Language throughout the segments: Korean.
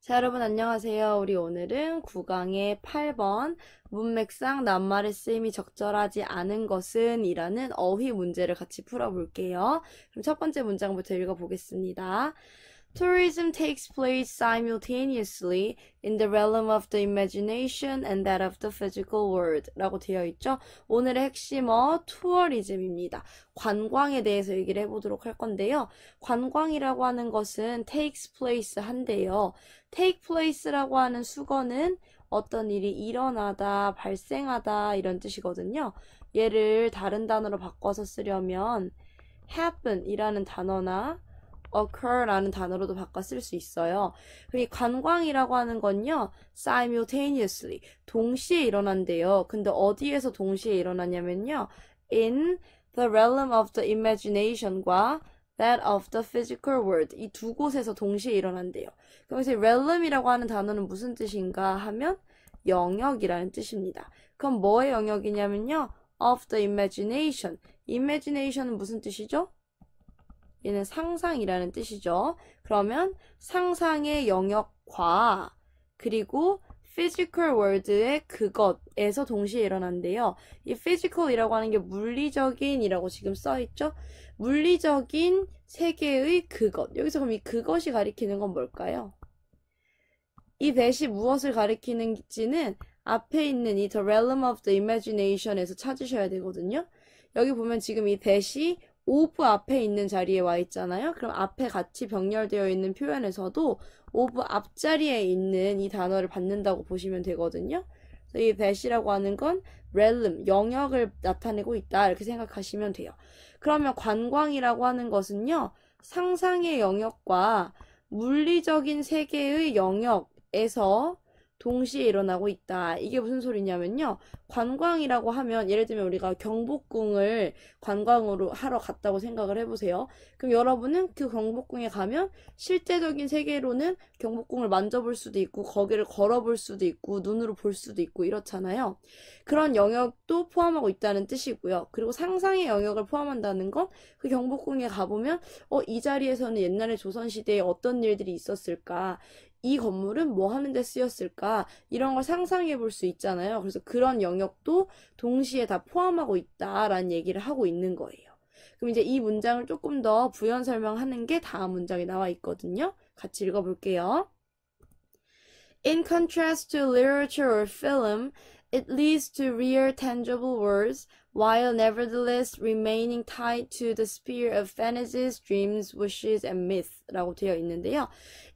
자, 여러분 안녕하세요. 우리 오늘은 9강의 8번 문맥상 낱말의 쓰임이 적절하지 않은 것은 이라는 어휘 문제를 같이 풀어볼게요. 그럼 첫 번째 문장부터 읽어보겠습니다. Tourism takes place simultaneously in the realm of the imagination and that of the physical world 라고 되어 있죠. 오늘의 핵심어 투어리즘입니다. 관광에 대해서 얘기를 해보도록 할 건데요. 관광이라고 하는 것은 takes place 한대요. take place라고 하는 수거는 어떤 일이 일어나다, 발생하다 이런 뜻이거든요. 얘를 다른 단어로 바꿔서 쓰려면 happen 이라는 단어나 occur라는 단어로도 바꿔 쓸 수 있어요. 그리고 관광이라고 하는 건요, simultaneously, 동시에 일어난대요. 근데 어디에서 동시에 일어나냐면요, in the realm of the imagination과 that of the physical world, 이 두 곳에서 동시에 일어난대요. 그래서 realm이라고 하는 단어는 무슨 뜻인가 하면 영역이라는 뜻입니다. 그럼 뭐의 영역이냐면요, of the imagination. imagination은 무슨 뜻이죠? 얘는 상상이라는 뜻이죠. 그러면 상상의 영역과 그리고 physical world의 그것에서 동시에 일어난대요. 이 physical이라고 하는 게 물리적인이라고 지금 써있죠. 물리적인 세계의 그것. 여기서 그럼 이 그것이 가리키는 건 뭘까요? 이 that이 무엇을 가리키는지는 앞에 있는 이 the realm of the imagination에서 찾으셔야 되거든요. 여기 보면 지금 이 that이 of 앞에 있는 자리에 와 있잖아요. 그럼 앞에 같이 병렬되어 있는 표현에서도 of 앞자리에 있는 이 단어를 받는다고 보시면 되거든요. 그래서 이 that이라고 하는 건 realm, 영역을 나타내고 있다 이렇게 생각하시면 돼요. 그러면 관광이라고 하는 것은요, 상상의 영역과 물리적인 세계의 영역에서 동시에 일어나고 있다. 이게 무슨 소리냐면요. 관광이라고 하면 예를 들면 우리가 경복궁을 관광으로 하러 갔다고 생각을 해보세요. 그럼 여러분은 그 경복궁에 가면 실제적인 세계로는 경복궁을 만져볼 수도 있고 거기를 걸어볼 수도 있고 눈으로 볼 수도 있고 이렇잖아요. 그런 영역도 포함하고 있다는 뜻이고요. 그리고 상상의 영역을 포함한다는 건 그 경복궁에 가보면 이 자리에서는 옛날에 조선시대에 어떤 일들이 있었을까? 이 건물은 뭐 하는 데 쓰였을까? 이런 걸 상상해 볼 수 있잖아요. 그래서 그런 영역도 동시에 다 포함하고 있다라는 얘기를 하고 있는 거예요. 그럼 이제 이 문장을 조금 더 부연 설명하는 게 다음 문장에 나와 있거든요. 같이 읽어볼게요. In contrast to literature or film, it leads to real tangible words, while nevertheless remaining tied to the sphere of fantasies, dreams, wishes, and myth 라고 되어 있는데요.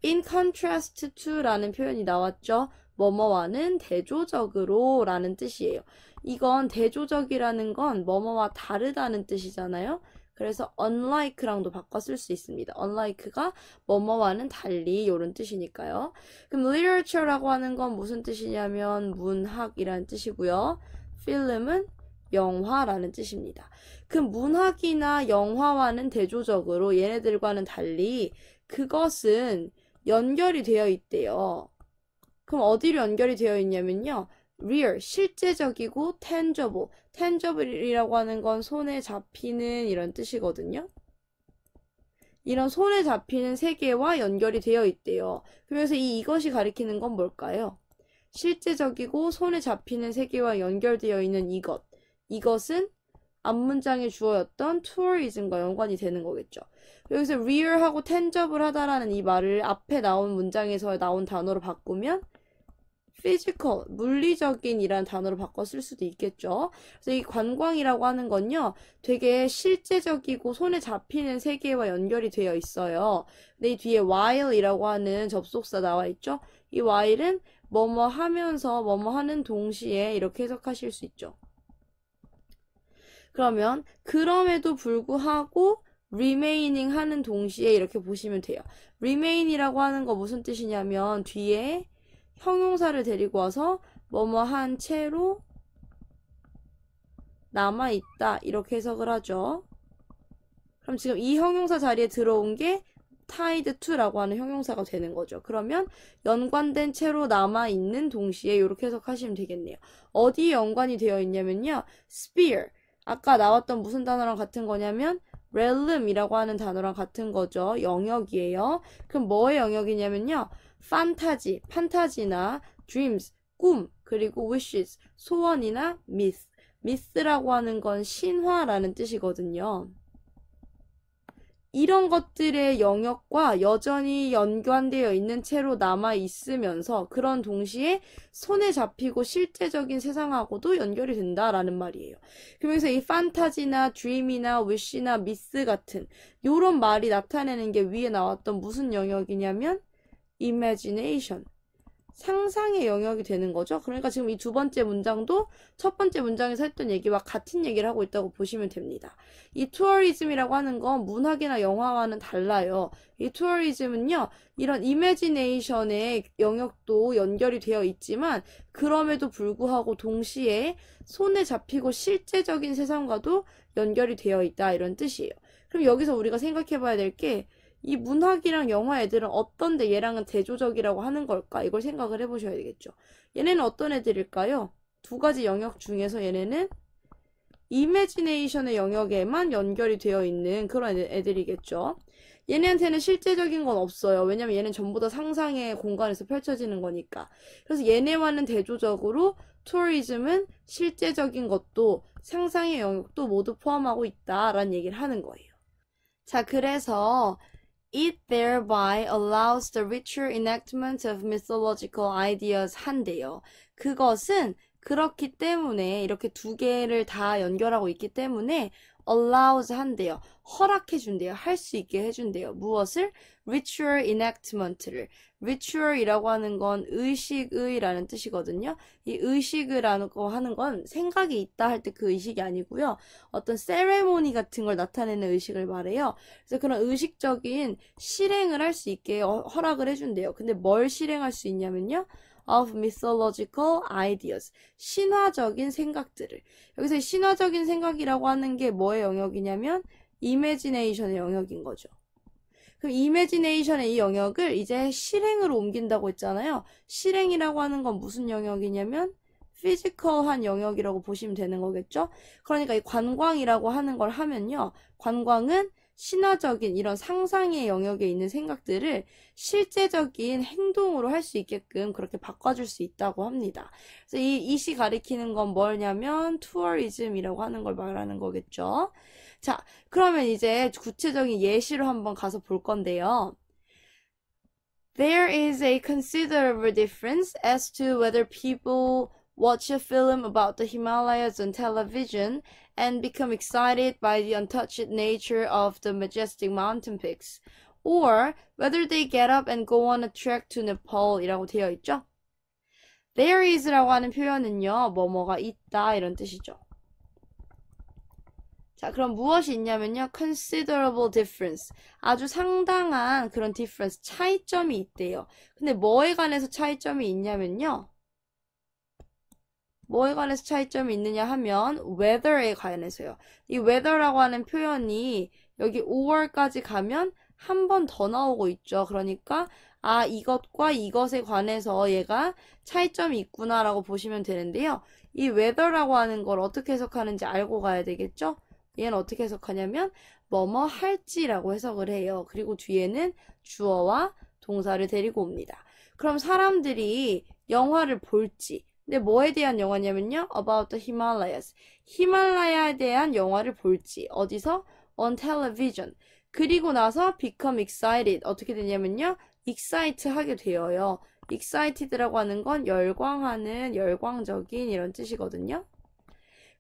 In contrast to 라는 표현이 나왔죠. 뭐뭐와는 대조적으로 라는 뜻이에요. 이건 대조적이라는 건 뭐뭐와 다르다는 뜻이잖아요. 그래서 unlike랑도 바꿔 쓸 수 있습니다. unlike가 뭐뭐와는 달리 이런 뜻이니까요. 그럼 literature라고 하는 건 무슨 뜻이냐면 문학이라는 뜻이고요. film은 영화라는 뜻입니다. 그 문학이나 영화와는 대조적으로 얘네들과는 달리 그것은 연결이 되어 있대요. 그럼 어디로 연결이 되어 있냐면요. real, 실제적이고 tangible, tangible이라고 하는 건 손에 잡히는 이런 뜻이거든요. 이런 손에 잡히는 세계와 연결이 되어 있대요. 그래서 이것이 가리키는 건 뭘까요? 실제적이고 손에 잡히는 세계와 연결되어 있는 이것. 이것은 앞문장에 주어였던 tourism과 연관이 되는 거겠죠. 여기서 real하고 tangible 하다라는 이 말을 앞에 나온 문장에서 나온 단어로 바꾸면 physical, 물리적인 이라는 단어로 바꿔 쓸 수도 있겠죠. 그래서 이 관광이라고 하는 건요, 되게 실제적이고 손에 잡히는 세계와 연결이 되어 있어요. 근데 이 뒤에 while이라고 하는 접속사 나와 있죠. 이 while은 뭐뭐 하면서 뭐뭐 하는 동시에 이렇게 해석하실 수 있죠. 그러면 그럼에도 불구하고 remaining 하는 동시에 이렇게 보시면 돼요. remain이라고 하는 거 무슨 뜻이냐면 뒤에 형용사를 데리고 와서 뭐뭐 한 채로 남아있다 이렇게 해석을 하죠. 그럼 지금 이 형용사 자리에 들어온 게 tied to라고 하는 형용사가 되는 거죠. 그러면 연관된 채로 남아있는 동시에 이렇게 해석하시면 되겠네요. 어디에 연관이 되어 있냐면요. sphere. 아까 나왔던 무슨 단어랑 같은 거냐면 realm이라고 하는 단어랑 같은 거죠. 영역이에요. 그럼 뭐의 영역이냐면요. 판타지, 판타지나 dreams, 꿈, 그리고 wishes, 소원이나 myth. myth라고 하는 건 신화라는 뜻이거든요. 이런 것들의 영역과 여전히 연관되어 있는 채로 남아 있으면서 그런 동시에 손에 잡히고 실제적인 세상하고도 연결이 된다라는 말이에요. 그러면서 이 판타지나 드림이나 위시나 미스 같은 요런 말이 나타내는 게 위에 나왔던 무슨 영역이냐면 imagination. 상상의 영역이 되는 거죠. 그러니까 지금 이 두 번째 문장도 첫 번째 문장에서 했던 얘기와 같은 얘기를 하고 있다고 보시면 됩니다. 이 투어리즘이라고 하는 건 문학이나 영화와는 달라요. 이 투어리즘은요, 이런 이미지네이션의 영역도 연결이 되어 있지만 그럼에도 불구하고 동시에 손에 잡히고 실제적인 세상과도 연결이 되어 있다 이런 뜻이에요. 그럼 여기서 우리가 생각해 봐야 될 게 이 문학이랑 영화 애들은 어떤데 얘랑은 대조적이라고 하는 걸까? 이걸 생각을 해보셔야 되겠죠. 얘네는 어떤 애들일까요? 두 가지 영역 중에서 얘네는 이미지네이션의 영역에만 연결이 되어 있는 그런 애들이겠죠. 얘네한테는 실제적인 건 없어요. 왜냐면 얘는 전부 다 상상의 공간에서 펼쳐지는 거니까. 그래서 얘네와는 대조적으로 투어리즘은 실제적인 것도 상상의 영역도 모두 포함하고 있다라는 얘기를 하는 거예요. 자, 그래서 It thereby allows the richer enactment of mythological ideas 한대요. 그것은 그렇기 때문에 이렇게 두 개를 다 연결하고 있기 때문에 allows 한대요. 허락해 준대요. 할 수 있게 해준대요. 무엇을? richer enactment를. richer이라고 하는 건 의식의라는 뜻이거든요. 이 의식이라는 거 하는 건 생각이 있다 할 때 그 의식이 아니고요. 어떤 세레모니 같은 걸 나타내는 의식을 말해요. 그래서 그런 의식적인 실행을 할 수 있게 허락을 해준대요. 근데 뭘 실행할 수 있냐면요. of mythological ideas. 신화적인 생각들을. 여기서 신화적인 생각이라고 하는 게 뭐의 영역이냐면 imagination의 영역인 거죠. 그럼 imagination의 이 영역을 이제 실행으로 옮긴다고 했잖아요. 실행이라고 하는 건 무슨 영역이냐면 피지컬한 영역이라고 보시면 되는 거겠죠. 그러니까 이 관광이라고 하는 걸 하면요. 관광은 신화적인 이런 상상의 영역에 있는 생각들을 실제적인 행동으로 할 수 있게끔 그렇게 바꿔줄 수 있다고 합니다. 그래서 이 시 가리키는 건 뭐냐면 투어리즘이라고 하는 걸 말하는 거겠죠. 자, 그러면 이제 구체적인 예시로 한번 가서 볼 건데요. There is a considerable difference as to whether people watch a film about the Himalayas on television and become excited by the untouched nature of the majestic mountain peaks, or whether they get up and go on a trek to Nepal 이라고 되어 있죠. There is라고 하는 표현은요, 뭐뭐가 있다 이런 뜻이죠. 자, 그럼 무엇이 있냐면요, considerable difference. 아주 상당한 그런 difference, 차이점이 있대요. 근데 뭐에 관해서 차이점이 있냐면요, 뭐에 관해서 차이점이 있느냐 하면 weather에 관해서요. 이 weather라고 하는 표현이 여기 5월까지 가면 한 번 더 나오고 있죠. 그러니까 아, 이것과 이것에 관해서 얘가 차이점이 있구나라고 보시면 되는데요. 이 weather라고 하는 걸 어떻게 해석하는지 알고 가야 되겠죠? 얘는 어떻게 해석하냐면 뭐뭐 할지라고 해석을 해요. 그리고 뒤에는 주어와 동사를 데리고 옵니다. 그럼 사람들이 영화를 볼지, 근데 뭐에 대한 영화냐면요. About the Himalayas. 히말라야에 대한 영화를 볼지. 어디서? On television. 그리고 나서 become excited. 어떻게 되냐면요. excite 하게 되어요. excited라고 하는 건 열광하는, 열광적인 이런 뜻이거든요.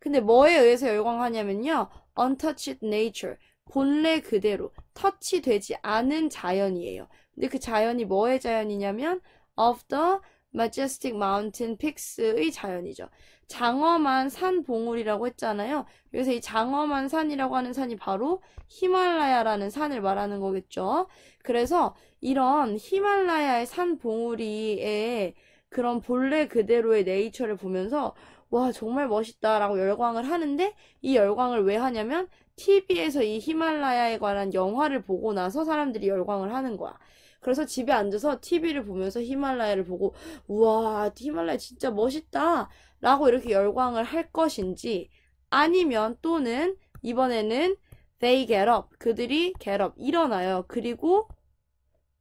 근데 뭐에 의해서 열광하냐면요. untouched nature. 본래 그대로 터치되지 않은 자연이에요. 근데 그 자연이 뭐의 자연이냐면 of the majestic mountain peaks의 자연이죠. 장엄한 산 봉우리라고 했잖아요. 그래서 이 장엄한 산이라고 하는 산이 바로 히말라야라는 산을 말하는 거겠죠. 그래서 이런 히말라야의 산 봉우리의 그런 본래 그대로의 네이처를 보면서 와, 정말 멋있다라고 열광을 하는데 이 열광을 왜 하냐면 TV에서 이 히말라야에 관한 영화를 보고 나서 사람들이 열광을 하는 거야. 그래서 집에 앉아서 TV를 보면서 히말라야를 보고 우와, 히말라야 진짜 멋있다 라고 이렇게 열광을 할 것인지, 아니면 또는 이번에는 They get up. 그들이 get up. 일어나요. 그리고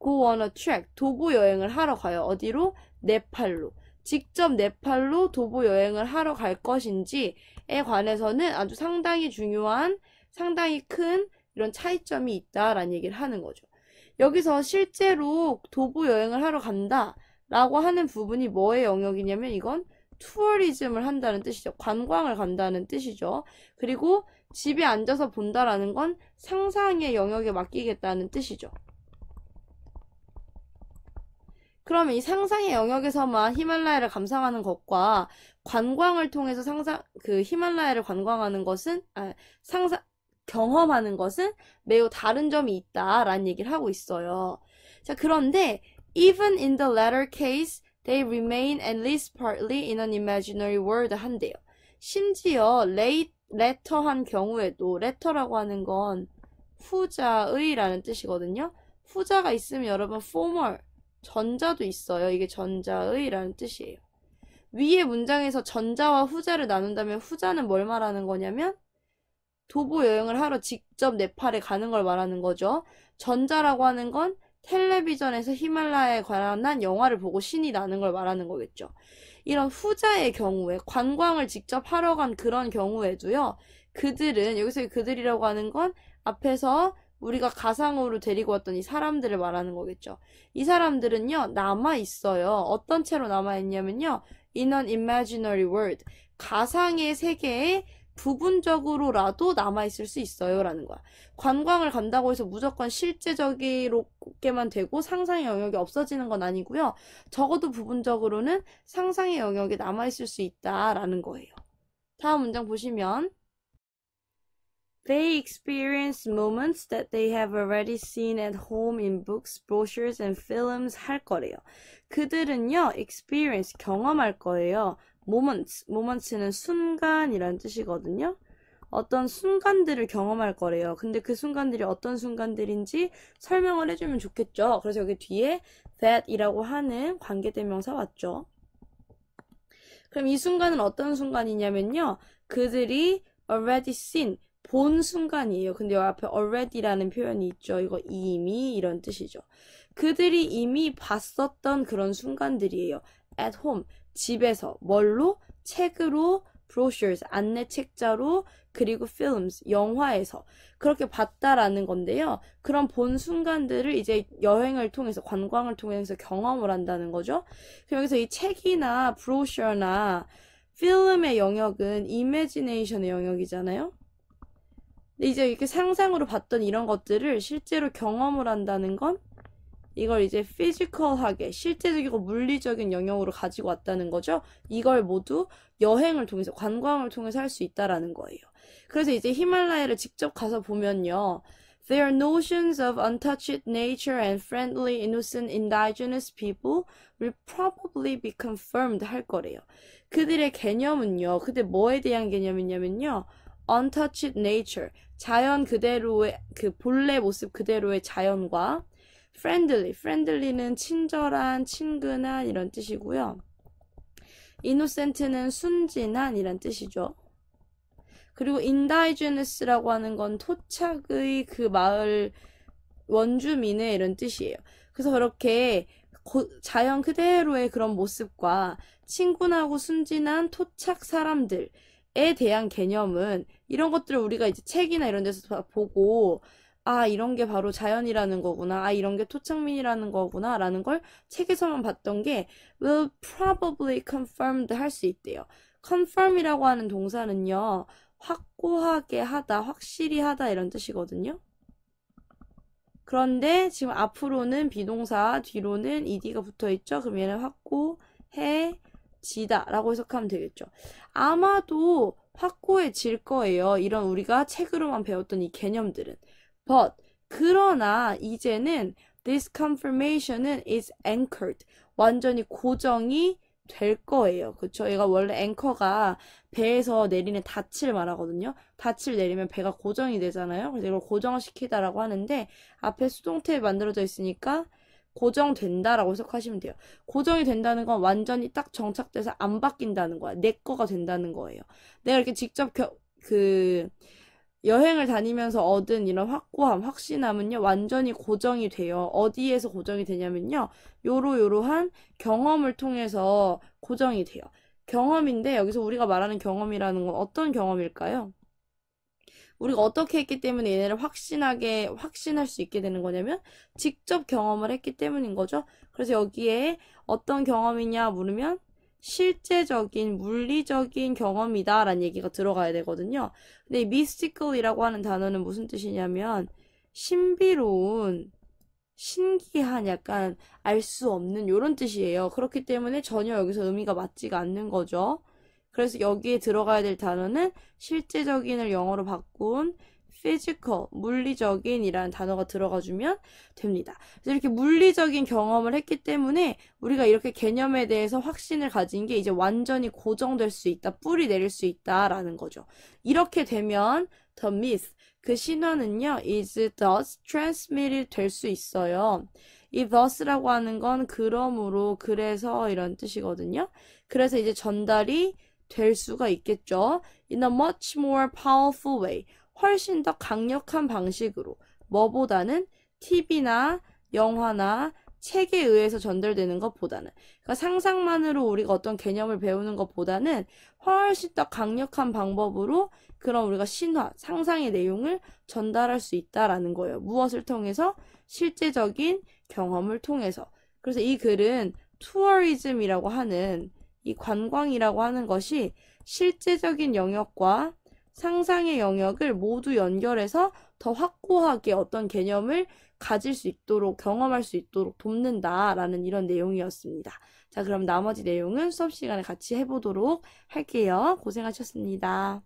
go on a trek. 도보 여행을 하러 가요. 어디로? 네팔로. 직접 네팔로 도보 여행을 하러 갈 것인지에 관해서는 아주 상당히 중요한, 상당히 큰 이런 차이점이 있다라는 얘기를 하는 거죠. 여기서 실제로 도보 여행을 하러 간다 라고 하는 부분이 뭐의 영역이냐면 이건 투어리즘을 한다는 뜻이죠. 관광을 간다는 뜻이죠. 그리고 집에 앉아서 본다라는 건 상상의 영역에 맡기겠다는 뜻이죠. 그러면 이 상상의 영역에서만 히말라야를 감상하는 것과 관광을 통해서 히말라야를 관광하는 것은, 경험하는 것은 매우 다른 점이 있다라는 얘기를 하고 있어요. 자, 그런데 even in the latter case, they remain at least partly in an imaginary world 한대요. 심지어 letter한 경우에도, letter라고 하는 건 후자의라는 뜻이거든요. 후자가 있으면 여러분 formal, 전자도 있어요. 이게 전자의라는 뜻이에요. 위의 문장에서 전자와 후자를 나눈다면 후자는 뭘 말하는 거냐면 도보 여행을 하러 직접 네팔에 가는 걸 말하는 거죠. 전자라고 하는 건 텔레비전에서 히말라야에 관한 영화를 보고 신이 나는 걸 말하는 거겠죠. 이런 후자의 경우에 관광을 직접 하러 간 그런 경우에도요. 그들은, 여기서 그들이라고 하는 건 앞에서 우리가 가상으로 데리고 왔던 이 사람들을 말하는 거겠죠. 이 사람들은요, 남아있어요. 어떤 채로 남아있냐면요, in an imaginary world. 가상의 세계에 부분적으로라도 남아있을 수 있어요. 라는 거야. 관광을 간다고 해서 무조건 실제적이로게만 되고 상상의 영역이 없어지는 건 아니고요. 적어도 부분적으로는 상상의 영역에 남아있을 수 있다라는 거예요. 다음 문장 보시면 They experience moments that they have already seen at home in books, brochures, and films 할 거래요. 그들은요, experience, 경험할 거예요. moments는 순간이란 뜻이거든요. 어떤 순간들을 경험할 거래요. 근데 그 순간들이 어떤 순간들인지 설명을 해주면 좋겠죠. 그래서 여기 뒤에 that이라고 하는 관계대명사 왔죠. 그럼 이 순간은 어떤 순간이냐면요. 그들이 already seen, 본 순간이에요. 근데 여기 앞에 already라는 표현이 있죠. 이거 이미 이런 뜻이죠. 그들이 이미 봤었던 그런 순간들이에요. at home, 집에서. 뭘로? 책으로, brochures, 안내 책자로, 그리고 films, 영화에서. 그렇게 봤다라는 건데요. 그런 본 순간들을 이제 여행을 통해서, 관광을 통해서 경험을 한다는 거죠. 그럼 여기서 이 책이나 brochure나 필름의 영역은 imagination의 영역이잖아요. 근데 이제 이렇게 상상으로 봤던 이런 것들을 실제로 경험을 한다는 건 이걸 이제 피지컬하게 실제적이고 물리적인 영역으로 가지고 왔다는 거죠. 이걸 모두 여행을 통해서 관광을 통해서 할 수 있다라는 거예요. 그래서 이제 히말라야를 직접 가서 보면요. Their notions of untouched nature and friendly, innocent, indigenous people will probably be confirmed 할 거래요. 그들의 개념은요. 그들 뭐에 대한 개념이냐면요. untouched nature, 자연 그대로의 그 본래 모습 그대로의 자연과 friendly는 친절한, 친근한 이런 뜻이고요. innocent는 순진한 이란 뜻이죠. 그리고 indigenous라고 하는 건 토착의 그 마을 원주민의 이런 뜻이에요. 그래서 그렇게 자연 그대로의 그런 모습과 친근하고 순진한 토착 사람들에 대한 개념은 이런 것들을 우리가 이제 책이나 이런 데서 보고 아, 이런 게 바로 자연이라는 거구나. 아, 이런 게 토착민이라는 거구나. 라는 걸 책에서만 봤던 게 will probably confirmed 할 수 있대요. confirm이라고 하는 동사는요. 확고하게 하다, 확실히 하다 이런 뜻이거든요. 그런데 지금 앞으로는 비동사, 뒤로는 ed가 붙어있죠. 그럼 얘는 확고해지다 라고 해석하면 되겠죠. 아마도 확고해질 거예요. 이런 우리가 책으로만 배웠던 이 개념들은. But 그러나 이제는 this confirmation은 is anchored. 완전히 고정이 될 거예요. 그쵸? 얘가 원래 앵커가 배에서 내리는 닻을 말하거든요. 닻을 내리면 배가 고정이 되잖아요. 그래서 이걸 고정시키다라고 하는데 앞에 수동태 만들어져 있으니까 고정된다라고 해석하시면 돼요. 고정이 된다는 건 완전히 딱 정착돼서 안 바뀐다는 거야. 내 거가 된다는 거예요. 내가 이렇게 직접 여행을 다니면서 얻은 이런 확고함, 확신함은요, 완전히 고정이 돼요. 어디에서 고정이 되냐면요, 요러요러한 경험을 통해서 고정이 돼요. 경험인데, 여기서 우리가 말하는 경험이라는 건 어떤 경험일까요? 우리가 어떻게 했기 때문에 얘네를 확신할 수 있게 되는 거냐면, 직접 경험을 했기 때문인 거죠. 그래서 여기에 어떤 경험이냐 물으면, 실제적인, 물리적인 경험이다 라는 얘기가 들어가야 되거든요. 근데 이 mystical이라고 하는 단어는 무슨 뜻이냐면 신비로운, 신기한, 약간 알 수 없는 이런 뜻이에요. 그렇기 때문에 전혀 여기서 의미가 맞지가 않는 거죠. 그래서 여기에 들어가야 될 단어는 실제적인을 영어로 바꾼 physical, 물리적인 이라는 단어가 들어가주면 됩니다. 그래서 이렇게 물리적인 경험을 했기 때문에 우리가 이렇게 개념에 대해서 확신을 가진 게 이제 완전히 고정될 수 있다, 뿌리 내릴 수 있다라는 거죠. 이렇게 되면 the myth, 그 신화는요, is thus transmitted 될 수 있어요. 이 thus라고 하는 건 그러므로, 그래서 이런 뜻이거든요. 그래서 이제 전달이 될 수가 있겠죠. In a much more powerful way. 훨씬 더 강력한 방식으로. 뭐보다는 TV나 영화나 책에 의해서 전달되는 것보다는. 그러니까 상상만으로 우리가 어떤 개념을 배우는 것보다는 훨씬 더 강력한 방법으로 그런 우리가 신화, 상상의 내용을 전달할 수 있다라는 거예요. 무엇을 통해서? 실제적인 경험을 통해서. 그래서 이 글은 투어리즘이라고 하는, 이 관광이라고 하는 것이 실제적인 영역과 상상의 영역을 모두 연결해서 더 확고하게 어떤 개념을 가질 수 있도록, 경험할 수 있도록 돕는다라는 이런 내용이었습니다. 자, 그럼 나머지 내용은 수업 시간에 같이 해보도록 할게요. 고생하셨습니다.